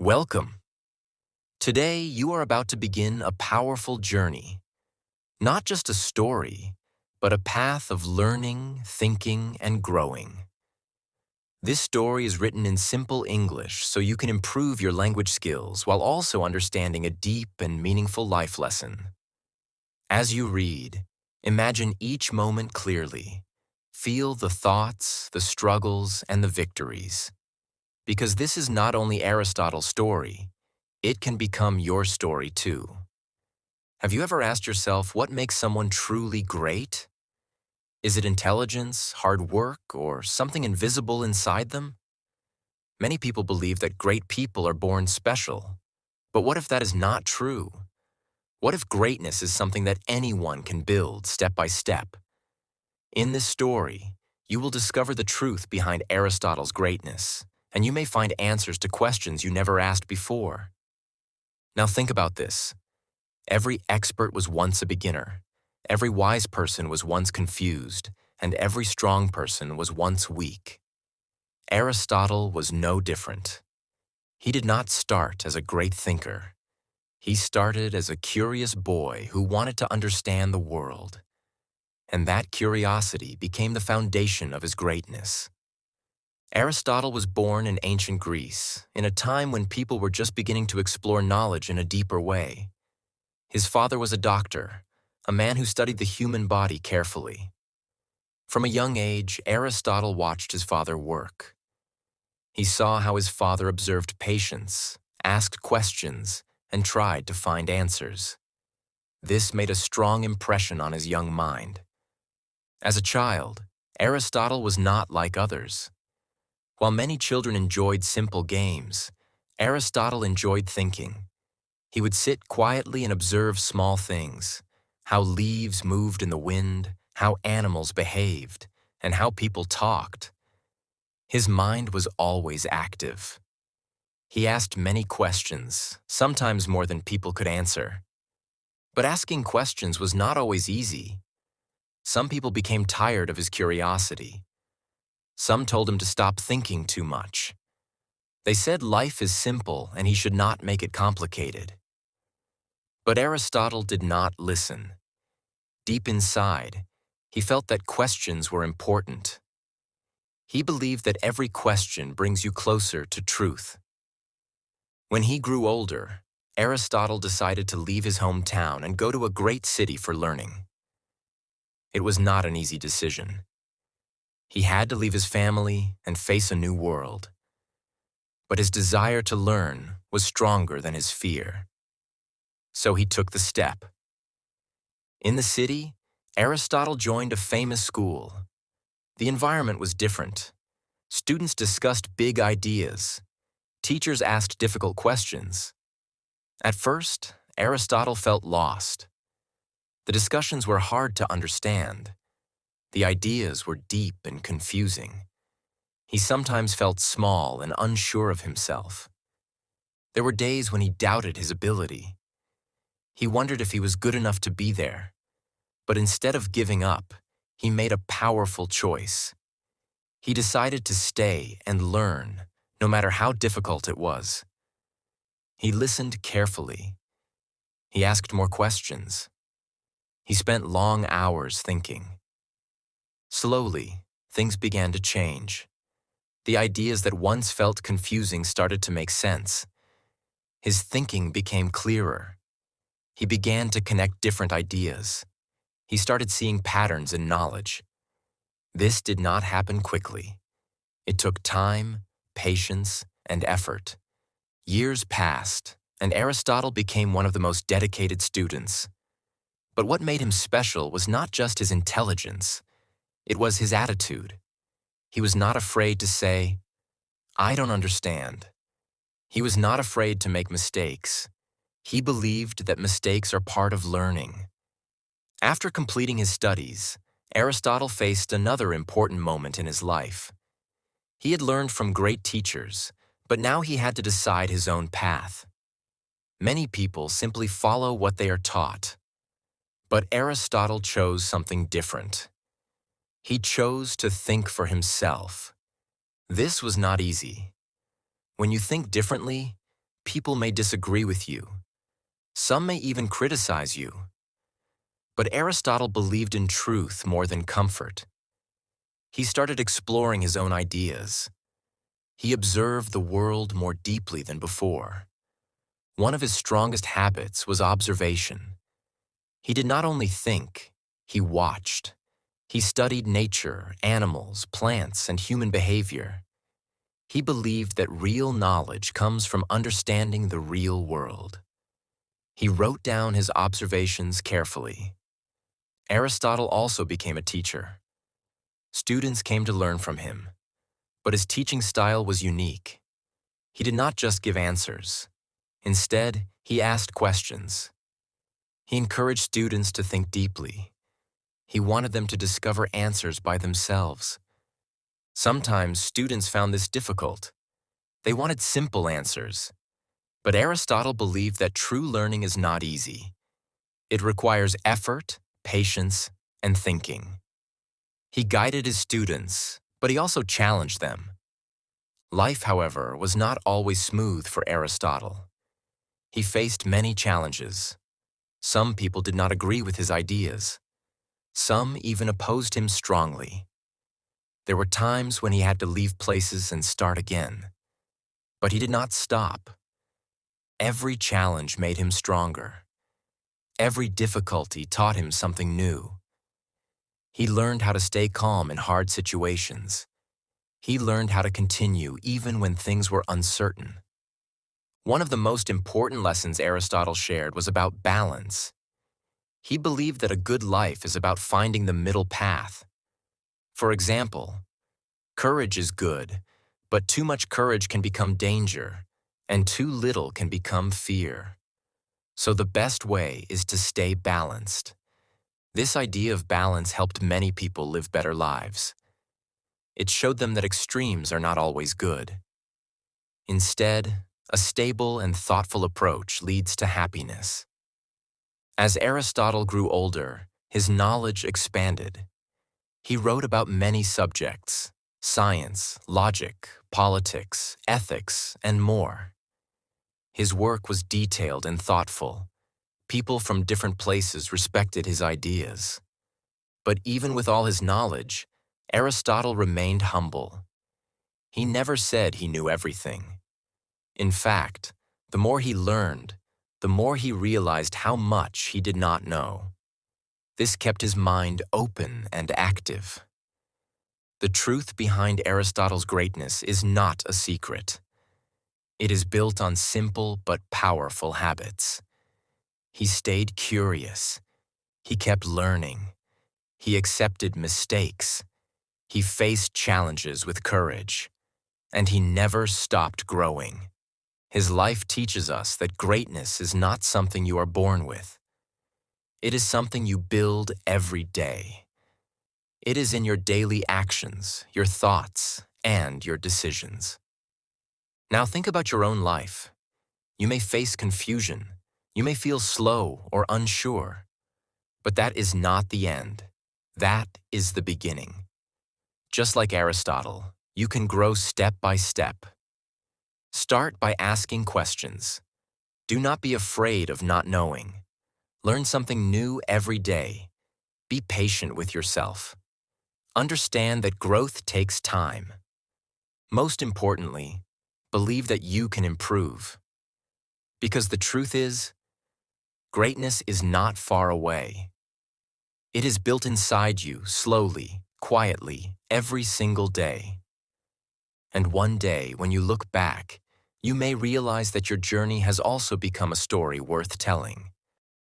Welcome. Today, you are about to begin a powerful journey. Not just a story, but a path of learning, thinking, and growing. This story is written in simple English so you can improve your language skills while also understanding a deep and meaningful life lesson. As you read, imagine each moment clearly. Feel the thoughts, the struggles, and the victories. Because this is not only Aristotle's story, it can become your story too. Have you ever asked yourself what makes someone truly great? Is it intelligence, hard work, or something invisible inside them? Many people believe that great people are born special. But what if that is not true? What if greatness is something that anyone can build step by step? In this story, you will discover the truth behind Aristotle's greatness, and you may find answers to questions you never asked before. Now think about this. Every expert was once a beginner. Every wise person was once confused, and every strong person was once weak. Aristotle was no different. He did not start as a great thinker. He started as a curious boy who wanted to understand the world. And that curiosity became the foundation of his greatness. Aristotle was born in ancient Greece, in a time when people were just beginning to explore knowledge in a deeper way. His father was a doctor, a man who studied the human body carefully. From a young age, Aristotle watched his father work. He saw how his father observed patients, asked questions, and tried to find answers. This made a strong impression on his young mind. As a child, Aristotle was not like others. While many children enjoyed simple games, Aristotle enjoyed thinking. He would sit quietly and observe small things, how leaves moved in the wind, how animals behaved, and how people talked. His mind was always active. He asked many questions, sometimes more than people could answer. But asking questions was not always easy. Some people became tired of his curiosity. Some told him to stop thinking too much. They said life is simple and he should not make it complicated. But Aristotle did not listen. Deep inside, he felt that questions were important. He believed that every question brings you closer to truth. When he grew older, Aristotle decided to leave his hometown and go to a great city for learning. It was not an easy decision. He had to leave his family and face a new world. But his desire to learn was stronger than his fear. So he took the step. In the city, Aristotle joined a famous school. The environment was different. Students discussed big ideas. Teachers asked difficult questions. At first, Aristotle felt lost. The discussions were hard to understand. The ideas were deep and confusing. He sometimes felt small and unsure of himself. There were days when he doubted his ability. He wondered if he was good enough to be there. But instead of giving up, he made a powerful choice. He decided to stay and learn, no matter how difficult it was. He listened carefully. He asked more questions. He spent long hours thinking. Slowly, things began to change. The ideas that once felt confusing started to make sense. His thinking became clearer. He began to connect different ideas. He started seeing patterns in knowledge. This did not happen quickly. It took time, patience, and effort. Years passed, and Aristotle became one of the most dedicated students. But what made him special was not just his intelligence. It was his attitude. He was not afraid to say, "I don't understand." He was not afraid to make mistakes. He believed that mistakes are part of learning. After completing his studies, Aristotle faced another important moment in his life. He had learned from great teachers, but now he had to decide his own path. Many people simply follow what they are taught. But Aristotle chose something different. He chose to think for himself. This was not easy. When you think differently, People may disagree with you. Some may even criticize you. But Aristotle believed in truth more than comfort. He started exploring his own ideas. He observed the world more deeply than before. One of his strongest habits was observation. He did not only think, he watched. He studied nature, animals, plants, and human behavior. He believed that real knowledge comes from understanding the real world. He wrote down his observations carefully. Aristotle also became a teacher. Students came to learn from him, but his teaching style was unique. He did not just give answers. Instead, he asked questions. He encouraged students to think deeply. He wanted them to discover answers by themselves. Sometimes students found this difficult. They wanted simple answers. But Aristotle believed that true learning is not easy. It requires effort, patience, and thinking. He guided his students, but he also challenged them. Life, however, was not always smooth for Aristotle. He faced many challenges. Some people did not agree with his ideas. Some even opposed him strongly. There were times when he had to leave places and start again. But he did not stop. Every challenge made him stronger. Every difficulty taught him something new. He learned how to stay calm in hard situations. He learned how to continue even when things were uncertain. One of the most important lessons Aristotle shared was about balance. He believed that a good life is about finding the middle path. For example, courage is good, but too much courage can become danger, and too little can become fear. So the best way is to stay balanced. This idea of balance helped many people live better lives. It showed them that extremes are not always good. Instead, a stable and thoughtful approach leads to happiness. As Aristotle grew older, his knowledge expanded. He wrote about many subjects: science, logic, politics, ethics, and more. His work was detailed and thoughtful. People from different places respected his ideas. But even with all his knowledge, Aristotle remained humble. He never said he knew everything. In fact, the more he learned, the more he realized how much he did not know. This kept his mind open and active. The truth behind Aristotle's greatness is not a secret. It is built on simple but powerful habits. He stayed curious. He kept learning. He accepted mistakes. He faced challenges with courage. And he never stopped growing. His life teaches us that greatness is not something you are born with. It is something you build every day. It is in your daily actions, your thoughts, and your decisions. Now think about your own life. You may face confusion. You may feel slow or unsure. But that is not the end. That is the beginning. Just like Aristotle, you can grow step by step. Start by asking questions. Do not be afraid of not knowing. Learn something new every day. Be patient with yourself. Understand that growth takes time. Most importantly, believe that you can improve. Because the truth is, greatness is not far away. It is built inside you slowly, quietly, every single day. And one day, when you look back, you may realize that your journey has also become a story worth telling.